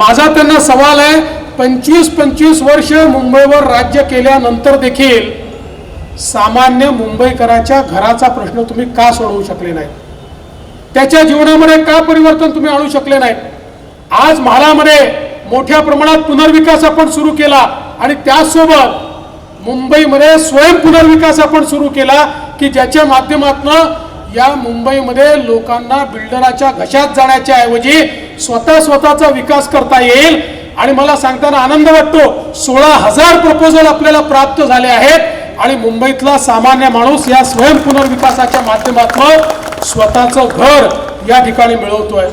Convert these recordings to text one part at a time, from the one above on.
माझा त्यांना सवाल आहे, 25-25 वर्ष मुंबईवर राज्य केल्यानंतर देखील सामान्य मुंबईकराच्या घराचा प्रश्न तुम्ही का सोडवू शकले नाही? त्याच्या जीवनामध्ये का परिवर्तन तुम्ही आणू शकले नाही? आज म्हाडामध्ये मोठ्या प्रमाणात पुनर्विकास आपण सुरू केला आणि त्यासोबत मुंबईमध्ये स्वयं पुनर्विकास आपण सुरू केला की ज्याच्या माध्यमातून या मुंबईमध्ये लोकांना बिल्डराच्या घशात जाण्याच्या ऐवजी स्वतःचा विकास करता येईल. आणि मला सांगताना आनंद वाटतो, 16,000 प्रपोजल आपल्याला प्राप्त झाले आहेत आणि मुंबईतला सामान्य माणूस या स्वयं पुनर्विकासाच्या माध्यमातून स्वतःचं घर या ठिकाणी मिळवतोय.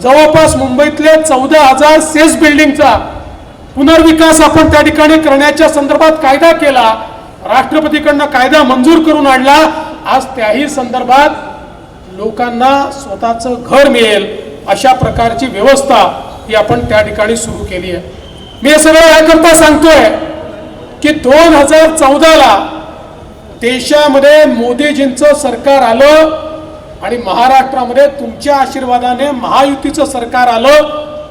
जवळपास मुंबईतले 14,000 सेस बिल्डिंगचा पुनर्विकास आपण त्या ठिकाणी करण्याच्या संदर्भात कायदा केला, राष्ट्रपतीकडनं कायदा मंजूर करून आणला. आज त्याही संदर्भात लोकांना स्वतःचं घर मिळेल अशा प्रकारची व्यवस्था ही आपण त्या ठिकाणी सुरू केली आहे. मी हे सगळं याकरता सांगतोय की 2014ला देशामध्ये मोदीजींचं सरकार आलं आणि महाराष्ट्रामध्ये तुमच्या आशीर्वादाने महायुतीचं सरकार आलं.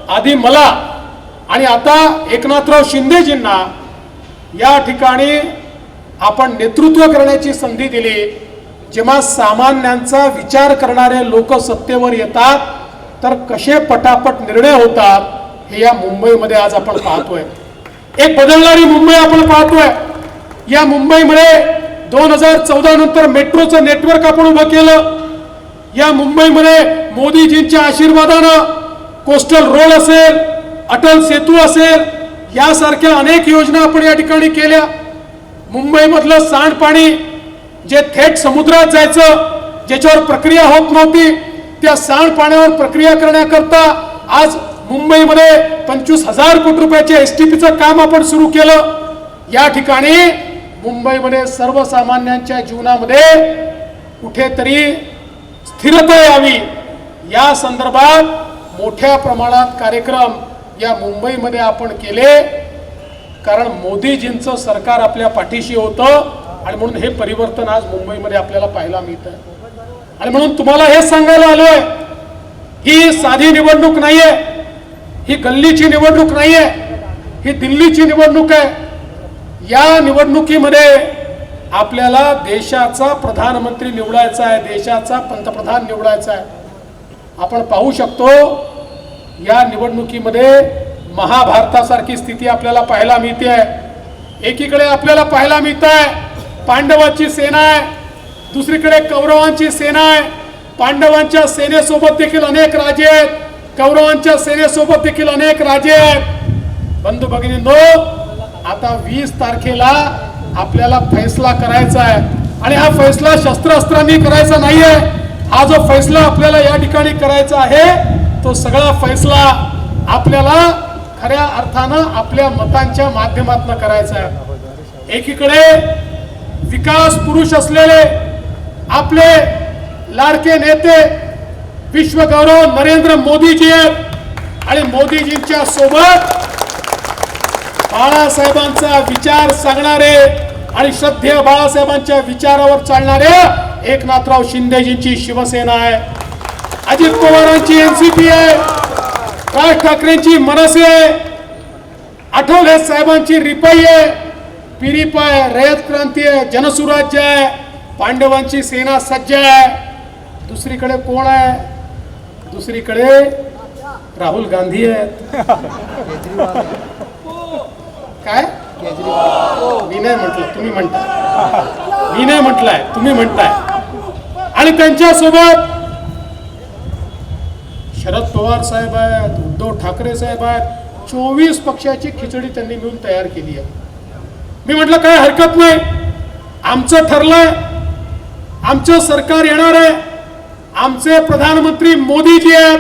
आधी मला आणि आता एकनाथराव शिंदेजींना या ठिकाणी आपण नेतृत्व करण्याची संधी दिली. जेव्हा सामान्यांचा विचार करणारे लोक सत्तेवर येतात तर कसे पटापट निर्णय होतात हे या मुंबईमध्ये आज आपण पाहतोय. एक बदलणारी मुंबई आपण पाहतोय. या मुंबईमध्ये 2014 नंतर मेट्रोचं नेटवर्क आपण उभं केलं. या मुंबईमध्ये मोदीजींच्या आशीर्वादानं कोस्टल रोड असेल, अटल सेतू असेल, यासारख्या अनेक योजना आपण या ठिकाणी केल्या. मुंबईमधलं सांडपाणी जे थेट समुद्रात जायचं, ज्याच्यावर प्रक्रिया होत नव्हती, त्या सांडपाण्यावर प्रक्रिया करण्याकरता आज मुंबईमध्ये 25,000 कोटी रुपयाच्या एसटीपीचं काम आपण सुरू केलं. या ठिकाणी मुंबईमध्ये सर्वसामान्यांच्या जीवनामध्ये कुठेतरी स्थिरता यावी या संदर्भात मोठ्या प्रमाणात कार्यक्रम या मुंबईमध्ये आपण केले. कारण मोदीजींचं सरकार आपल्या पाठीशी होतं आणि म्हणून हे परिवर्तन आज मुंबईमध्ये आपल्याला पाहायला मिळतं. आणि म्हणून तुम्हाला हे सांगायला आलोय, ही साधी निवडणूक नाहीये, ही गल्लीची निवडणूक नाहीये, ही दिल्लीची निवडणूक आहे. या निवडणुकीमध्ये आपल्याला देशाचा प्रधानमंत्री निवडायचा आहे, देशाचा पंतप्रधान निवडायचा आहे. आपण पाहू शकतो या निवडणुकीमध्ये महाभारतासारखी स्थिती आपल्याला पाहायला मिळते आहे. एकीकडे आपल्याला पाहायला मिळत आहे पांडवांची सेना आहे, दुसरीकडे कौरवांची सेना आहे. पांडवांच्या सेनेसोबत देखील अनेक राजे आहेत, कौरवांच्या सेनेसोबत देखील अनेक राजे आहेत. बंधू भगिनींनो, आता 20 तारखेला आपल्याला फैसला करायचा आहे आणि हा फैसला शस्त्रास्त्रांनी करायचा नाहीये. हा जो फैसला आपल्याला या ठिकाणी करायचा आहे तो सगळा फैसला आपल्याला खऱ्या अर्थानं आपल्या मतांच्या माध्यमातून करायचा आहे. एकीकडे विकास पुरुष असलेले आपले लाडके नेते विश्वगौरव नरेंद्र मोदीजी आहेत आणि मोदीजींच्या सोबत बाळासाहेबांचा विचार सांगणारे आणि श्रद्धेय बाळासाहेबांच्या विचारावर चालणारे एकनाथराव शिंदेजींची शिवसेना आहे, अजित पवारांची एनसीपी आहे, राज ठाकरेंची मनसे आहे, आठवले साहेबांची रिपाई आहे, पिरीप आहे, रयत क्रांती आहे, जनसुराज्य आहे, पांडवांची सेना सज्ज आहे. दुसरीकडे कोण आहे? दुसरीकडे राहुल गांधी आहेत. काय? मी नाही म्हटलं, तुम्ही म्हणताय. मी नाही म्हटलंय, तुम्ही म्हणताय. आणि त्यांच्यासोबत शरद पवार साहेब आहेत, उद्धव ठाकरे साहेब आहेत. 24 पक्षाची खिचडी त्यांनी मिळून तयार केली आहे. मी म्हटलं काय हरकत नाही, आमचं ठरलंय, आमचं सरकार येणार आहे, आमचे प्रधानमंत्री मोदीजी आहेत.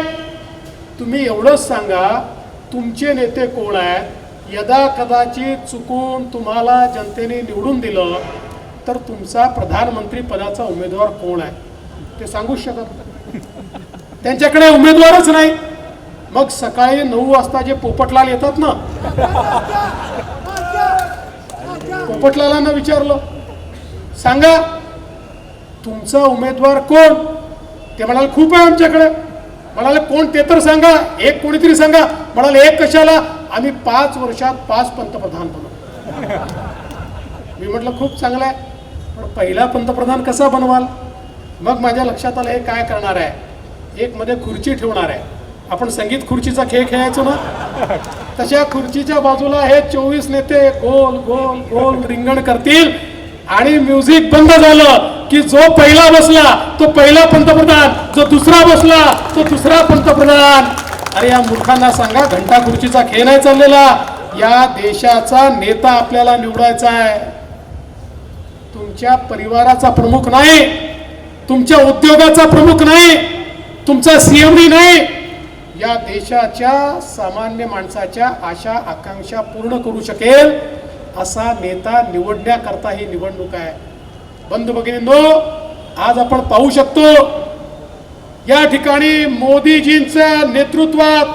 तुम्ही एवढंच सांगा तुमचे नेते कोण आहेत. यदा कदाचित चुकून तुम्हाला जनतेने निवडून दिलं तर तुमचा प्रधानमंत्री पदाचा उमेदवार कोण आहे ते सांगूच शकत नाही. त्यांच्याकडे उमेदवारच नाही. मग सकाळी 9 वाजता जे पोपटलाल येतात ना, पोपटलालांना विचारलं सांगा तुमचा उमेदवार कोण. ते म्हणाले खूप आहे आमच्याकडे. म्हणाले कोण ते तर सांगा, एक कोणीतरी सांगा. म्हणाले एक कशाला, आम्ही 5 वर्षात 5 पंतप्रधान बनवू. मी म्हटलं खूप चांगलं आहे, पण पहिला पंतप्रधान कसा बनवाल. मग माझ्या लक्षात आलं हे काय करणार आहे, एक मध्ये खुर्ची ठेवणार आहे. आपण संगीत खुर्चीचा खेळ खेळायचो ना, तशा खुर्चीच्या बाजूला हे 24 नेते गोल गोल गोल रिंगण करतील आणि म्युझिक बंद झालं की जो पहिला बसला तो पहिला पंतप्रधान, जो दुसरा बसला तो दुसरा पंतप्रधान. अरे या मूर्खांना सांगा, घंटा खुर्चीचा खेळ नाही चाललेला. या देशाचा नेता आपल्याला निवडायचा आहे. तुमच्या परिवाराचा प्रमुख नाही, तुमच्या उद्योगाचा प्रमुख नाही, तुमचा सीएमडी नाही. या देशाच्या सामान्य माणसाच्या आशा आकांक्षा पूर्ण करू शकेल असा नेता निवडण्याकरता ही निवडणूक आहे. बंधू भगिनींनो, आज आपण पाहू शकतो या ठिकाणी मोदीजींच्या नेतृत्वात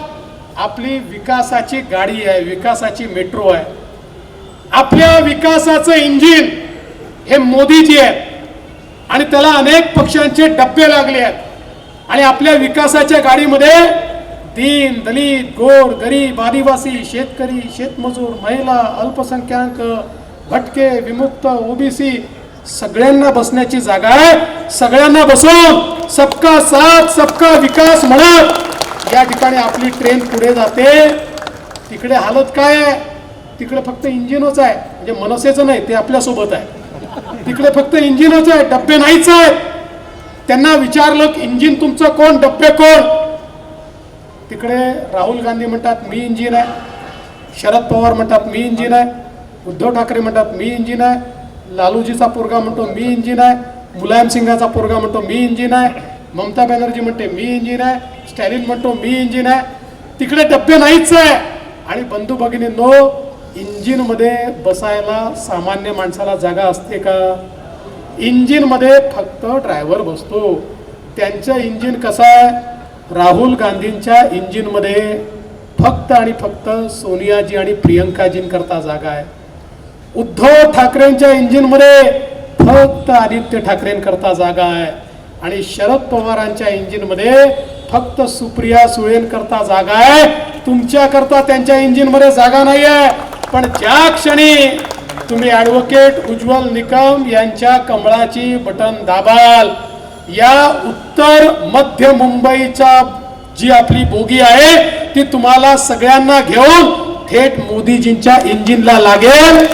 आपली विकासाची गाडी आहे, विकासाची मेट्रो आहे. आपल्या विकासाचं इंजिन हे मोदीजी आहेत आणि त्याला अनेक पक्षांचे डब्बे लागले आहेत आणि आपल्या विकासाच्या गाडीमध्ये दीन दलित गोर गरीब आदिवासी शेतकरी शेतमजूर महिला अल्पसंख्याक भटके विमुक्त ओबीसी सगळ्यांना बसण्याची जागा आहे. सगळ्यांना बसवून सबका साथ सबका विकास म्हणत या ठिकाणी आपली ट्रेन पुढे जाते. तिकडे हालत काय आहे, तिकडे फक्त इंजिनच आहे, म्हणजे मनसेचं नाही, ते आपल्यासोबत आहे. तिकडे फक्त इंजिनच आहे, डब्बे नाहीच आहेत. त्यांना विचारलं की इंजिन तुमचं कोण, डब्बे कोण. तिकडे राहुल गांधी म्हणतात मी इंजिन आहे, शरद पवार म्हणतात मी इंजिन आहे, उद्धव ठाकरे म्हणतात मी इंजिन आहे, लालूजीचा पोरगा म्हणतो मी इंजिन आहे, मुलायम सिंगाचा पोरगा म्हणतो मी इंजिन आहे, ममता बॅनर्जी म्हणते मी इंजिन आहे, स्टॅलिन म्हणतो मी इंजिन आहे. तिकडे डब्बे नाहीच आहे. आणि बंधू भगिनींनो, इंजिन मध्ये बसायला सामान्य माणसाला जागा असते का. इंजिन मध्ये फक्त ड्रायव्हर बसतो. त्यांचं इंजिन कसं आहे, राहुल गांधींच्या इंजिन मध्ये फक्त आणि फक्त सोनियाजी आणि प्रियंकाजींकरता जागा आहे. उद्धव ठाकरेंच्या इंजिन मध्ये फक्त आदित्य ठाकरेंकरता जागा आहे आणि शरद पवारांच्या इंजिन मध्ये फक्त सुप्रिया सुळेंकरता जागा आहे. तुमच्याकरता त्यांच्या इंजिन मध्ये जागा नाही आहे. पण ज्या क्षणी तुम्ही ॲडव्होकेट उज्ज्वल निकम यांच्या कमळाची बटन दाबाल, या उत्तर मध्य मुंबईचा जी आपली बोगी आहे ती तुम्हाला सगळ्यांना घेऊन थेट मोदीजींच्या इंजिनला लागेल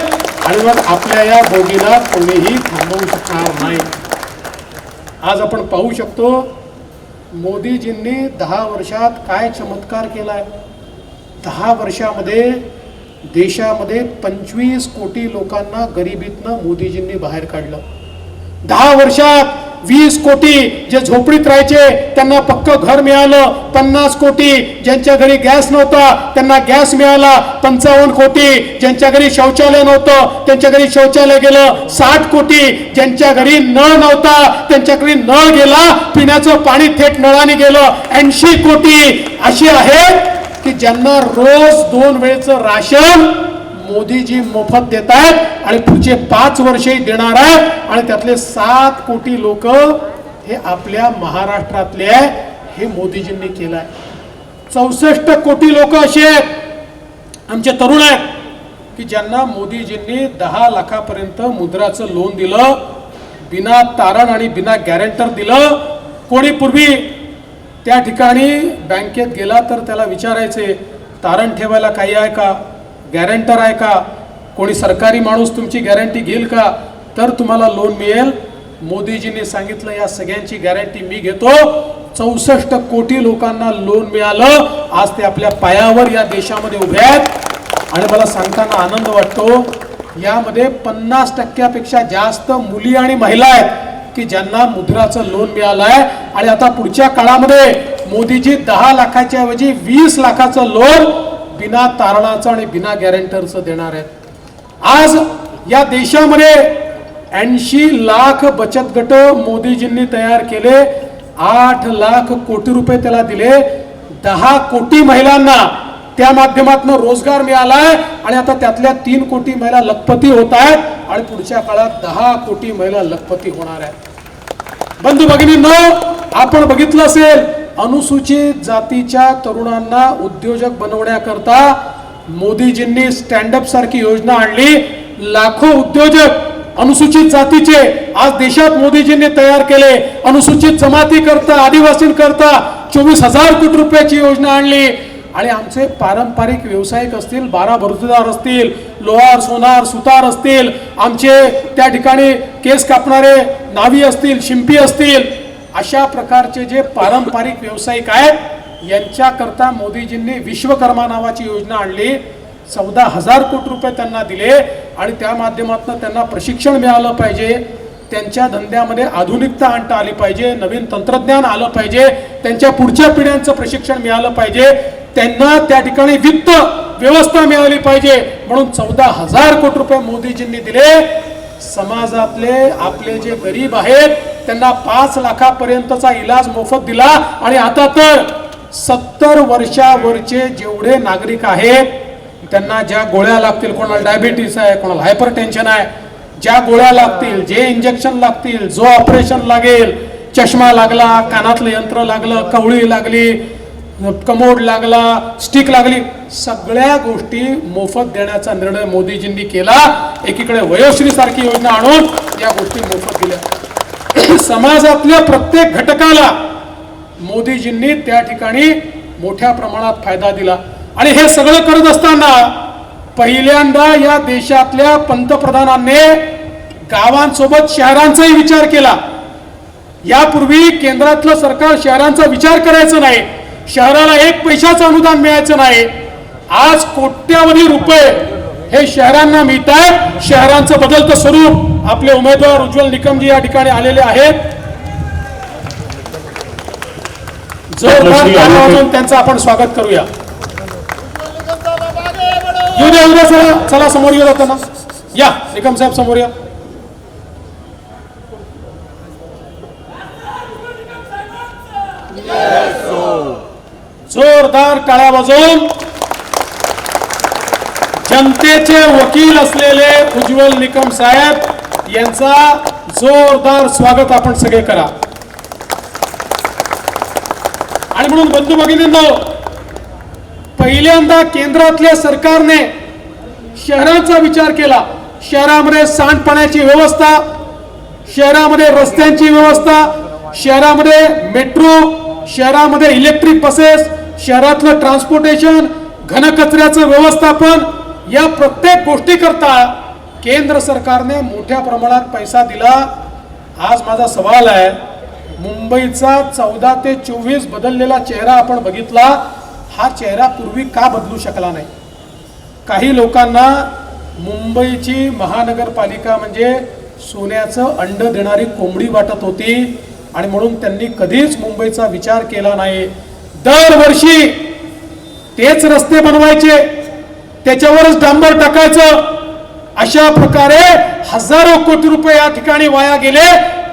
आणि मग आपल्या या बोगीला कोणीही थांबवू शकणार नाही. आज आपण पाहू शकतो मोदीजींनी 10 वर्षात काय चमत्कार केलाय. 10 वर्षामध्ये देशामध्ये 25 कोटी लोकांना गरिबीतनं मोदीजींनी बाहेर काढलं. 10 वर्षात 20 कोटी जे झोपडीत राहायचे त्यांना पक्क घर मिळालं. 50 कोटी ज्यांच्या घरी गॅस नव्हता त्यांना गॅस मिळाला. 55 कोटी ज्यांच्या घरी शौचालय नव्हतं त्यांच्या घरी शौचालय गेलं. 60 कोटी ज्यांच्या घरी नळ नव्हता त्यांच्या घरी नळ गेला, पिण्याचं पाणी थेट नळाने गेलं. 80 कोटी अशी आहेत की ज्यांना रोज 2 वेळेचं राशन मोदीजी मोफत देत आहेत आणि पुढचे 5 वर्षही देणार आहेत. आणि त्यातले 7 कोटी लोक हे आपल्या महाराष्ट्रातले आहे. हे मोदीजींनी केलं आहे. 64 कोटी लोक असे आहेत आमचे तरुण आहेत की ज्यांना मोदीजींनी 10 लाखापर्यंत मुद्राचं लोन दिलं, बिना तारण आणि बिना गॅरंटर दिलं. कोणी पूर्वी त्या ठिकाणी बँकेत गेला तर त्याला विचारायचे तारण ठेवायला काही आहे का, गॅरंटर आहे का, कोणी सरकारी माणूस तुमची गॅरंटी घेईल का, तर तुम्हाला लोन मिळेल. मोदीजींनी सांगितलं या सगळ्यांची गॅरंटी मी घेतो. 64 कोटी लोकांना लोन मिळालं. आज ते आपल्या पायावर या देशामध्ये उभे आहेत आणि मला सांगताना आनंद वाटतो यामध्ये 50% जास्त मुली आणि महिला आहेत की ज्यांना मुद्राचं लोन मिळालं आहे. आणि आता पुढच्या काळामध्ये मोदीजी 10 लाखाच्या ऐवजी 20 लाखाचं लोन बिना तारणाचं आणि बिना गॅरंटरचं देणार आहेत. आज या देशामध्ये 80 लाख बचत गट मोदीजींनी तयार केले. 8 लाख कोटी रुपये त्याला दिले. 10 कोटी महिलांना त्या माध्यमातून रोजगार मिळालाय आणि आता त्यातल्या 3 कोटी महिला लखपती होत आहेत आणि पुढच्या काळात 10 कोटी महिला लखपती होणार आहेत. बंधू भगिनींनो, आपण बघितलं असेल अनुसूचित जातीच्या तरुणांना उद्योजक बनवण्याकरता मोदीजींनी स्टँडअप सारखी योजना आणली. लाखो उद्योजक अनुसूचित जातीचे आज देशात मोदीजींनी तयार केले. अनुसूचित जमाती करता, आदिवासींकरता 24,000 कोटी रुपयाची योजना आणली. आणि आमचे पारंपरिक व्यावसायिक असतील, 12 भरतूदार असतील, लोहार, सोनार, सुतार असतील, आमचे त्या ठिकाणी केस कापणारे नावी असतील, शिंपी असतील, अशा प्रकारचे जे पारंपरिक व्यावसायिक आहेत यांच्याकरता मोदीजींनी विश्वकर्मा नावाची योजना आणली. 14,000 कोटी रुपये त्यांना दिले आणि त्या माध्यमातून त्यांना प्रशिक्षण मिळालं पाहिजे. त्यांच्या धंद्यामध्ये आधुनिकता आणता आली पाहिजे, नवीन तंत्रज्ञान आलं पाहिजे, त्यांच्या पुढच्या पिढ्यांचं प्रशिक्षण मिळालं पाहिजे, त्यांना त्या ठिकाणी वित्त व्यवस्था मिळाली पाहिजे. म्हणून 14,000 कोटी रुपये मोदीजींनी दिले. समाजातले आपले जे गरीब आहेत त्यांना 5 लाखापर्यंतचा इलाज मोफत दिला. आणि आता तर 70 वर्षावरचे जेवढे नागरिक आहेत त्यांना ज्या गोळ्या लागतील, कोणाला डायबिटीस आहे, कोणाला हायपर टेन्शन आहे, ज्या गोळ्या लागतील, जे इंजेक्शन लागतील, जो ऑपरेशन लागेल, चष्मा लागला, कानातलं यंत्र लागलं, कवळी लागली, कमोड लागला, स्टिक लागली, सगळ्या गोष्टी मोफत देण्याचा निर्णय मोदीजींनी केला. एकीकडे वयोश्री सारखी योजना आणून या गोष्टी मोफत दिल्या. समाजातल्या प्रत्येक घटकाला मोदीजींनी त्या ठिकाणी मोठ्या प्रमाणात फायदा दिला. आणि हे सगळं करत असताना पहिल्यांदा या देशातल्या पंतप्रधानांनी गावांसोबत शहरांचाही विचार केला. यापूर्वी केंद्रातलं सरकार शहरांचा विचार करायचं नाही, शहराला 1 पैशाचं अनुदान मिळायचं नाही. आज कोट्यावधी रुपये हे शहरांना मिळत आहेत. शहरांचं बदलतं स्वरूप. आपले उमेदवार उज्ज्वल निकमजी या ठिकाणी आलेले आहेत. जोरदार ताली वाजवून त्यांचं आपण स्वागत करूया. येऊ द्या, चला समोर येऊ जाताना. या निकम साहेब समोर या. जोरदार टाळ्या वाजवून जनतेचे वकील असलेले उज्ज्वल निकम साहेब यांचा जोरदार स्वागत आपण सगळे करा. आणि म्हणून बंधू भगिनींनो, पहिल्यांदा केंद्रातल्या सरकारने शहरांचा विचार केला. शहरामध्ये सांडपाण्याची व्यवस्था, शहरामध्ये रस्त्यांची व्यवस्था, शहरामध्ये मेट्रो, शहरामध्ये इलेक्ट्रिक बसेस, शहरातलं ट्रान्सपोर्टेशन, घनकचऱ्याचं व्यवस्थापन, या प्रत्येक गोष्टी करता केंद्र सरकारने मोठ्या प्रमाणात पैसा दिला. आज माझा सवाल आहे, मुंबईचा 14 ते 24 बदललेला चेहरा आपण बघितला, हा चेहरा पूर्वी का बदलू शकला नाही? काही लोकांना मुंबईची महानगरपालिका म्हणजे सोन्याचं अंड देणारी कोंबडी वाटत होती आणि म्हणून त्यांनी कधीच मुंबईचा विचार केला नाही. दरवर्षी तेच रस्ते बनवायचे, त्याच्यावरच डांबर टाकायचं, अशा प्रकारे हजारो कोटी रुपये या ठिकाणी वाया गेले.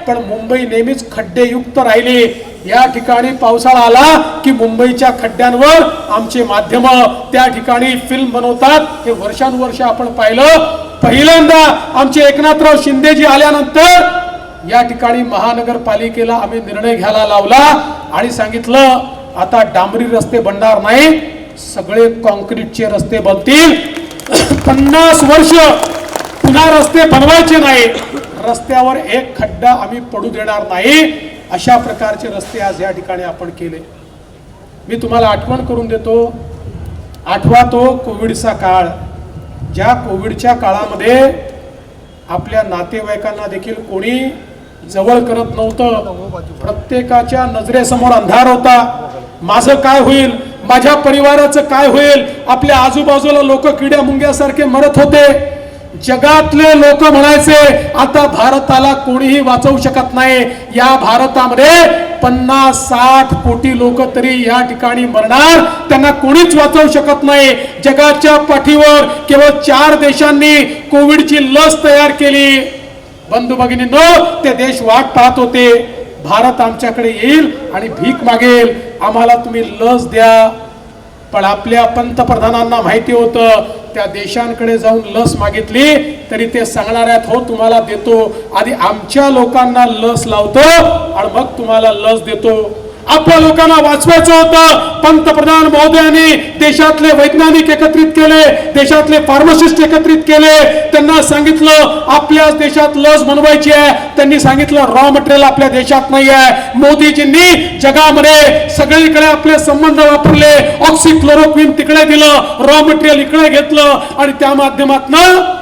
पण मुंबई नेहमीच खड्डेयुक्त राहिली. या ठिकाणी पावसाळा आला की मुंबईच्या खड्ड्यांवर आमचे माध्यम त्या ठिकाणी फिल्म बनवतात. हे वर्षानुवर्ष आपण पाहिलं. पहिल्यांदा आमचे एकनाथराव शिंदेजी आल्यानंतर या ठिकाणी महानगरपालिकेला आम्ही निर्णय घ्यायला लावला आणि सांगितलं, आता डांबरी रस्ते बनणार नाही, सगळे कॉन्क्रीटचे रस्ते बनतील. 50 वर्ष पुन्हा रस्ते बनवायचे नाही, रस्त्यावर एक खड्डा आम्ही पडू देणार नाही. अशा प्रकारचे रस्ते आज या ठिकाणी आपण केले. मी तुम्हाला आठवण करून देतो, आठवा तो कोविडचा काळ. ज्या कोविडच्या काळामध्ये आपल्या नातेवाईकांना देखील कोणी जवळ करत नव्हतं. प्रत्येकाच्या नजरेसमोर अंधार होता. माझं काय होईल, माझ्या परिवाराचं काय होईल. आपल्या आजूबाजूला लोक किड्या मुंग्यासारखे मरत होते. जगातले लोक म्हणायचे, आता भारताला कोणीही वाचवू शकत नाही. या भारतामध्ये 50-60 कोटी लोक तरी या ठिकाणी मरणार, त्यांना कोणीच वाचवू शकत नाही. जगाच्या पाठीवर केवळ 4 देशांनी कोविडची लस तयार केली. बंधू भगिनींनो, ते देश वाट पाहत होते, भारत आमच्याकडे येईल आणि भीक मागेल, आम्हाला तुम्ही लस द्या. पण आपल्या पंतप्रधानांना माहिती होतं, त्या देशांकडे जाऊन लस मागितली तरी ते सांगणार आहेत, हो तुम्हाला देतो, आधी आमच्या लोकांना लस लावतो आणि मग तुम्हाला लस देतो. आपल्या लोकांना वाचवायचं होतं. पंतप्रधान महोदयांनी देशातले वैज्ञानिक एकत्रित केले, देशातले फार्मासिस्ट एकत्रित केले, त्यांना सांगितलं आपल्याच देशात लस बनवायची आहे. त्यांनी सांगितलं रॉ मटेरियल आपल्या देशात नाही आहे. मोदीजींनी जगामध्ये सगळीकडे आपले संबंध वापरले, ऑक्सिक्लोरोक्विन तिकडे दिलं, रॉ मटेरियल इकडे घेतलं आणि त्या माध्यमातून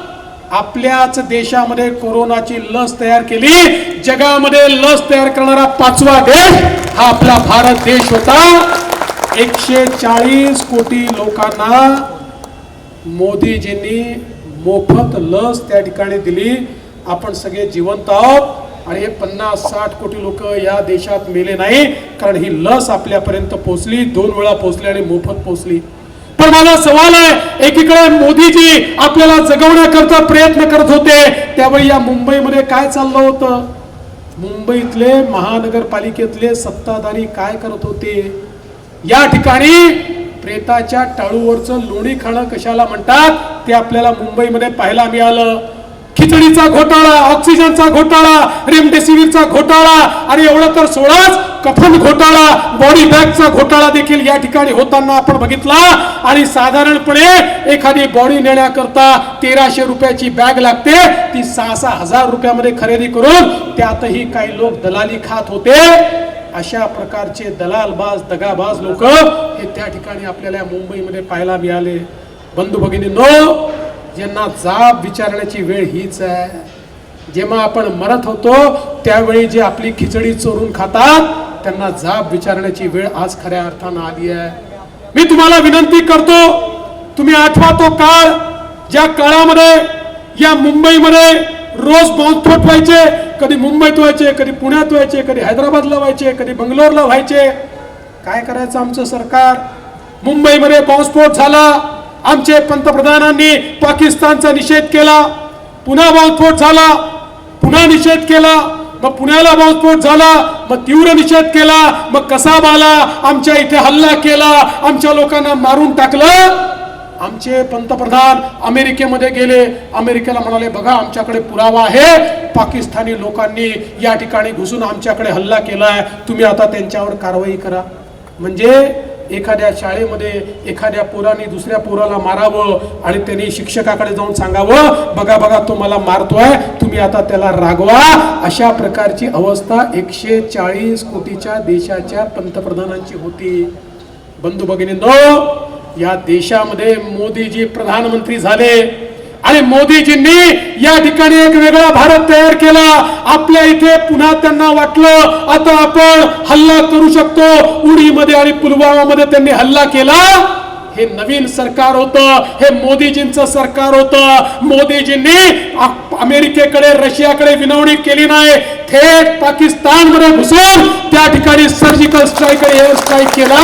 आपल्याच देशामध्ये कोरोनाची लस तयार केली. जगामध्ये लस तयार करणारा 5वा देश हा आपला भारत देश होता. 140 कोटी लोकांना मोदीजींनी मोफत लस त्या ठिकाणी दिली. आपण सगळे जिवंत आहोत आणि हे 50-60 कोटी लोक या देशात मेले नाही, कारण ही लस आपल्यापर्यंत पोहोचली, 2 वेळा पोहोचली आणि मोफत पोहोचली. पण माझा सवाल आहे, एकीकडे मोदीजी आपल्याला जगवण्याकरता प्रयत्न करत होते, त्यावेळी या मुंबईमध्ये काय चाललं होतं? मुंबईतले महानगरपालिकेतले सत्ताधारी काय करत होते? या ठिकाणी प्रेताच्या टाळूवरचं लोणी खाणं कशाला म्हणतात ते आपल्याला मुंबईमध्ये पाहायला मिळालं. खिचडीचा घोटाळा, ऑक्सिजनचा घोटाळा, रेमडेसिवीरचा घोटाळा आणि एवढं तर सोडाच, कफन घोटाळा, बॉडी बॅगचा घोटाळा देखील या ठिकाणी होताना आपण बघितला. आणि साधारणपणे एखादी बॉडी नेण्याकरता 1300 रुपयाची बॅग लागते, ती 6-6 हजार रुपयामध्ये खरेदी करून त्यातही काही लोक दलाली खात होते. अशा प्रकारचे दलालबाज, दगाबाज लोक हे त्या ठिकाणी आपल्याला मुंबईमध्ये पाहायला मिळाले. बंधू भगिनींनो, ज्यांना जाब विचारण्याची वेळ हीच आहे. जेव्हा आपण मरत होतो त्यावेळी जे आपली खिचडी चोरून खातात त्यांना जाब विचारण्याची वेळ आज खऱ्या अर्थानं आली आहे. मी तुम्हाला विनंती करतो, तुम्ही आठवा तो काळ, ज्या काळामध्ये या मुंबईमध्ये रोज बॉम्बस्फोट व्हायचे. कधी मुंबईत व्हायचे, कधी पुण्यात व्हायचे, कधी हैदराबादला व्हायचे, कधी बंगलोरला व्हायचे. काय करायचं आमचं सरकार? मुंबईमध्ये बॉम्बस्फोट झाला, आमचे पंतप्रधानांनी पाकिस्तानचा निषेध केला. पुन्हा बॉम्बस्फोट झाला, पुन्हा निषेध केला. मग पुण्याला बॉम्बस्फोट झाला, मग तीव्र निषेध केला. मग कसाब आला, आमच्या इथे हल्ला केला, आमच्या लोकांना मारून टाकलं. आमचे पंतप्रधान अमेरिकेमध्ये गेले, अमेरिकेला म्हणाले बघा आमच्याकडे पुरावा आहे, पाकिस्तानी लोकांनी या ठिकाणी घुसून आमच्याकडे हल्ला केलाय, तुम्ही आता त्यांच्यावर कारवाई करा. म्हणजे एखाद्या शाळेमध्ये एखाद्या पोराने दुसऱ्या पोराला मारावं आणि त्यांनी शिक्षकाकडे जाऊन सांगावं बघा बघा तो मला मारतोय, तुम्ही आता त्याला रागवा. अशा प्रकारची अवस्था 140 कोटीच्या देशाच्या पंतप्रधानांची होती. बंधू भगिनींनो, या देशामध्ये मोदीजी प्रधानमंत्री झाले आणि मोदीजींनी या ठिकाणी एक वेगळा भारत तयार केला. आपल्या इथे पुन्हा त्यांना वाटलं आता आपण हल्ला करू शकतो. उडीमध्ये आणि पुलवामामध्ये त्यांनी हल्ला केला. हे नवीन सरकार होतं, हे मोदीजींचं सरकार होतं. मोदीजींनी अमेरिकेकडे, रशियाकडे विनवणी केली नाही, थेट पाकिस्तानमध्ये घुसून त्या ठिकाणी सर्जिकल स्ट्राईक आणि एअर स्ट्राईक केला,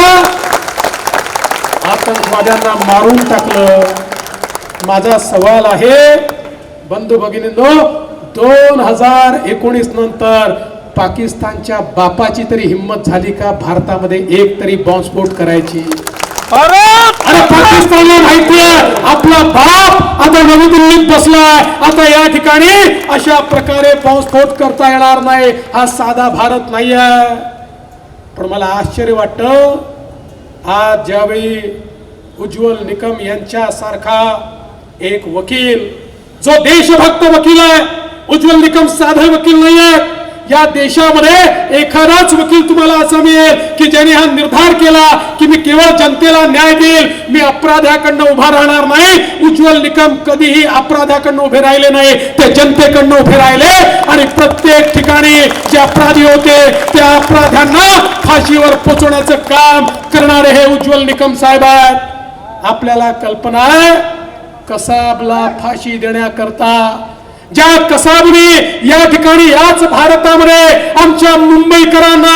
आतंकवाद्यांना मारून टाकलं. माझा सवाल आहे बंधू भगिनींनो, 2019 नंतर पाकिस्तानच्या बापाची तरी हिम्मत झाली का भारतामध्ये एक तरी बॉम्बस्फोट करायची? अरे पाकिस्तानला माहिती आहे आपला बाप आता नवी दिल्लीत बसलाय, आता या ठिकाणी अशा प्रकारे बॉम्बस्फोट करता येणार नाही. हा साधा भारत नाही आहे. पण मला आश्चर्य वाटतं, आज ज्यावेळी उज्ज्वल निकम यांच्यासारखा एक वकील, जो देशभक्त वकील आहे, उज्ज्वल निकम साधे वकील नाही आहेत. या देशामध्ये एखादाच वकील तुम्हाला असा मिळेल की ज्याने हा निर्धार केला की मी केवळ जनतेला न्याय देईल, मी अपराध्याकडनं उभा राहणार नाही. उज्ज्वल निकम कधीही अपराध्याकडनं उभे राहिले नाही, ते जनतेकडनं उभे राहिले आणि प्रत्येक ठिकाणी जे अपराधी होते त्या अपराध्यांना फाशीवर पोचवण्याचं काम करणारे हे उज्ज्वल निकम साहेब आहेत. आपल्याला कल्पना आहे, कसाबला फाशी देण्याकरता ज्या कसाबने या ठिकाणी याच भारतामध्ये आमच्या मुंबईकरांना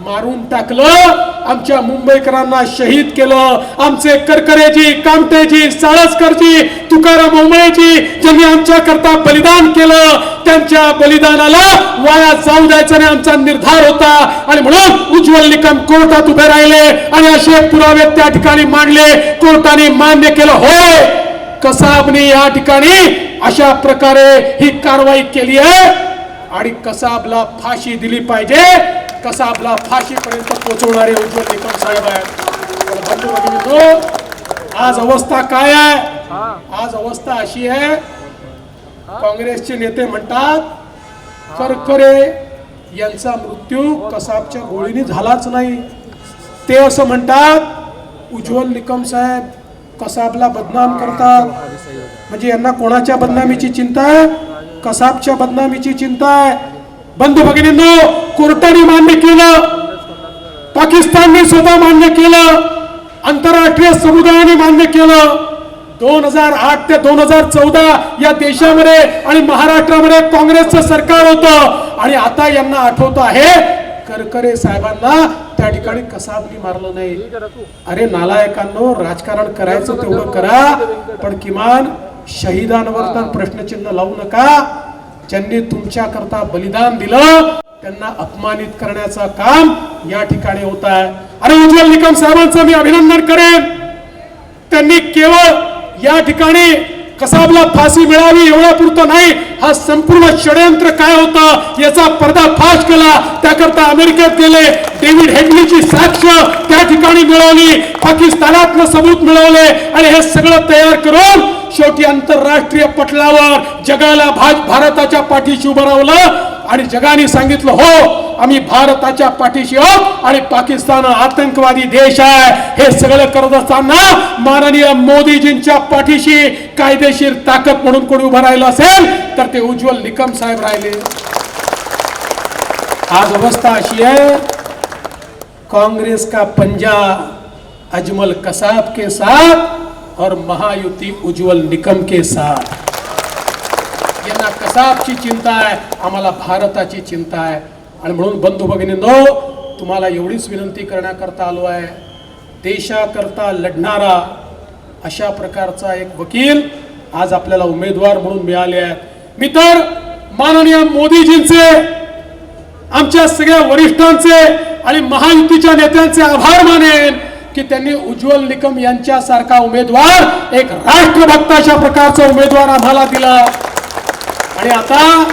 मारून टाकलं, आमच्या मुंबईकरांना शहीद केलं, आमचे करकरेजी, कामतेजी, साळसकरजी, तुकाराम ओंबळेजी ज्यांनी आमच्या करता बलिदान केलं, त्यांच्या बलिदानाला वाया जाऊ द्यायचा नाही आमचा निर्धार होता. आणि म्हणून उज्ज्वल निकम कोर्टात उभे राहिले आणि असे पुरावे त्या ठिकाणी मांडले. कोर्टाने मान्य केलं, होय कसाबने या ठिकाणी अशा प्रकारे ही कारवाई केली आहे आणि कसाबला फाशी दिली पाहिजे. कसा आपला फाशीपर्यंत पोहोचवणारे उज्ज्वल निकम साहेब आहेत. पण बंधू भगिनींनो, आज अवस्था काय आहे? आज अवस्था अशी आहे, काँग्रेसचे नेते म्हणतात करकरे यांचा मृत्यू कसाबच्या गोळीने झालाच नाही. ते असं म्हणतात उज्ज्वल निकम साहेब कसाबला बदनाम करतात. म्हणजे यांना कोणाच्या बदनामीची चिंता आहे? कसाबच्या बदनामीची चिंता आहे. बंधू भगिनींनो, कोर्टाने मान्य केलं, पाकिस्तानने स्वतः मान्य केलं, आंतरराष्ट्रीय समुदायाने मान्य केलं. 2008 ते 2014 या देशामध्ये आणि महाराष्ट्रामध्ये काँग्रेसचं सरकार होतं आणि आता यांना आठवत आहे करकरे साहेबांना त्या ठिकाणी कसाबनी मारलं नाही. अरे नालायकांनो, राजकारण करायचं तेवढं करा, पण किमान शहीदांवर तर प्रश्नचिन्ह लावू नका. ज्यांनी तुमच्या करता बलिदान दिलं त्यांना अपमानित करण्याचं काम या ठिकाणी होत आहे. अरे उज्ज्वल निकम साहेबांचं मी अभिनंदन करेन. त्यांनी केवळ या ठिकाणी कसाबला फाशी मिळावी एवढ्या पुरतं नाही, हा संपूर्ण षडयंत्र काय होतं याचा पर्दाफाश केला. त्याकरता अमेरिकेत गेले, डेव्हिड हेडलीची साक्ष त्या ठिकाणी मिळवली, पाकिस्तानातनं सबूत मिळवले आणि हे सगळं तयार करून शेवटी आंतरराष्ट्रीय पटलावर जगाला भारताच्या पाठीशी उभं राहिलं आणि जगाने सांगितलं हो आम्ही भारताच्या पाठीशी आहोत आणि पाकिस्तान आतंकवादी देश आहे. हे सगळं करत असताना माननीय मोदीजींच्या पाठीशी कायदेशीर ताकद म्हणून कोणी उभं राहिलं असेल तर ते उज्ज्वल निकम साहेब राहिले. आज अवस्था अशी आहे, कांग्रेस का पंजा अजमल कसाब के साथ और महायुति उज्ज्वल निकम के साथ. यांना कसाबची चिंता आहे, आम्हाला भारताची चिंता आहे. आणि म्हणून बंधू भगिनींनो, तुम्हाला एवढीच विनंती करण्याकरता आलो आहे, देशाकरता लढणारा अशा प्रकारचा एक वकील आज आपल्याला उमेदवार म्हणून मिळाले आहेत. मी तर माननीय मोदीजींचे, आमच्या सगळ्या वरिष्ठांचे आणि महायुतीच्या नेत्यांचे आभार मानेन की त्यांनी उज्ज्वल निकम यांच्यासारखा उमेदवार, एक राष्ट्रभक्त अशा प्रकारचा उमेदवार आम्हाला दिला. आणि आता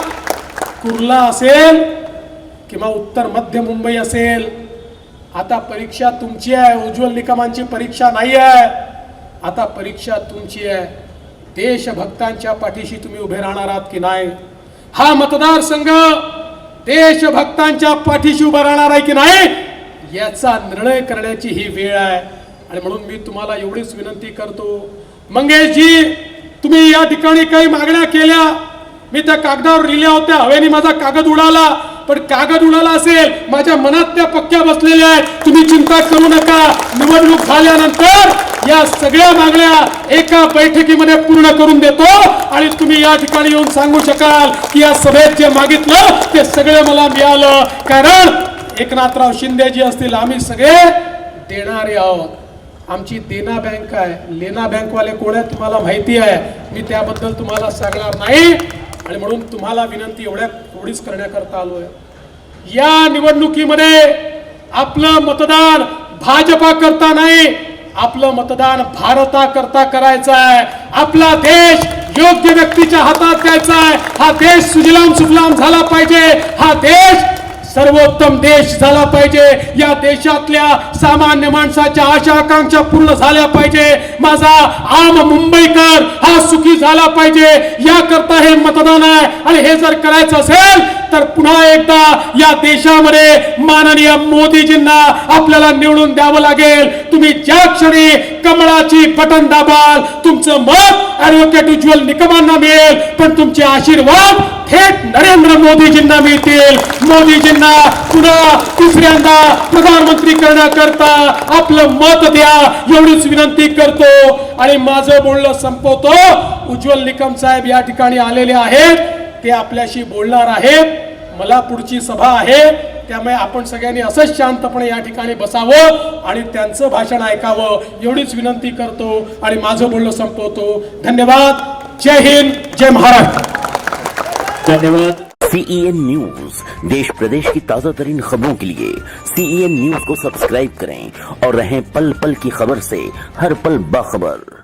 कुर्ला असेल किंवा उत्तर मध्य मुंबई असेल, आता परीक्षा तुमची आहे. उज्ज्वल निकमांची परीक्षा नाही आहे, आता परीक्षा तुमची आहे. देशभक्तांच्या पाठीशी तुम्ही उभे राहणार आहात की नाही? हा मतदारसंघ देशभक्तांच्या पाठीशी उभा राहणार आहे की नाही याचा निर्णय करण्याची ही वेळ आहे. आणि म्हणून मी तुम्हाला एवढीच विनंती करतो, मंगेशजी तुम्ही या ठिकाणी काही मागण्या केल्या, मी त्या कागदावर लिहिल्या होत्या, हवेने माझा कागद उडाला, पण कागद उडाला असेल, माझ्या मनात त्या पक्क्या बसलेल्या आहेत. तुम्ही चिंता करू नका, निवडणूक झाल्यानंतर या सगळ्या मागण्या एका बैठकीमध्ये पूर्ण करून देतो आणि तुम्ही या ठिकाणी येऊन सांगू शकाल की या सभेत जे मागितलं ते सगळं मला मिळालं. कारण एकनाथराव शिंदेजी असतील, आम्ही सगळे देणारे आहोत. आमची देना बँक आहे, लेना बँकवाले कोण आहेत तुम्हाला माहिती आहे, मी त्याबद्दल तुम्हाला सांगणार नाही. आणि म्हणून तुम्हाला विनंती एवढीच करण्याकरता आलोय, या निवडणुकीमध्ये आपलं मतदान भाजपा करता नाही, आपलं मतदान भारता करता करायचं आहे. आपला देश योग्य व्यक्तीच्या हातात द्यायचा आहे. हा देश सुजलाम सुफलाम झाला पाहिजे, हा देश सर्वोत्तम देश झाला पाहिजे. या देशातल्या सामान्य माणसाच्या आशा आकांक्षा पूर्ण झाल्या पाहिजे. माझा आम मुंबईकर हा सुखी झाला पाहिजे, याकरता हे मतदान आहे. आणि हे जर करायचं असेल तर पुन्हा एकदा या देशामध्ये माननीय मोदीजींना आपल्याला निवडून द्यावं लागेल. तुम्ही ज्या क्षणी कमळाची बटन दाबाल तुमचं मत ॲडव्होकेट उज्ज्वल निकमांना मिळेल, पण तुमचे आशीर्वाद थेट नरेंद्र मोदीजींना मिळतील. मोदीजींना पुन्हा तिसऱ्यांदा प्रधानमंत्री करण्याकरता आपलं मत द्या एवढीच विनंती करतो. आणि माझं बोलणं संपवतो. उज्ज्वल निकम साहेब या ठिकाणी आलेले आहेत, ते आपल्याशी बोलणार आहेत. मला पुढची सभा आहे, त्यामुळे आपण सगळ्यांनी असंच शांतपणे या ठिकाणी बसावं आणि त्यांचं भाषण ऐकावं एवढीच विनंती करतो आणि माझं बोलणं संपवतो. धन्यवाद. जय हिंद, जय महाराष्ट्र. धन्यवाद. CEN न्यूज, देश प्रदेश की ताजा तरीन खबरों के लिए CEN न्यूज को सब्सक्राइब करें और रहें पल पल की खबर से हर पल बाखबर.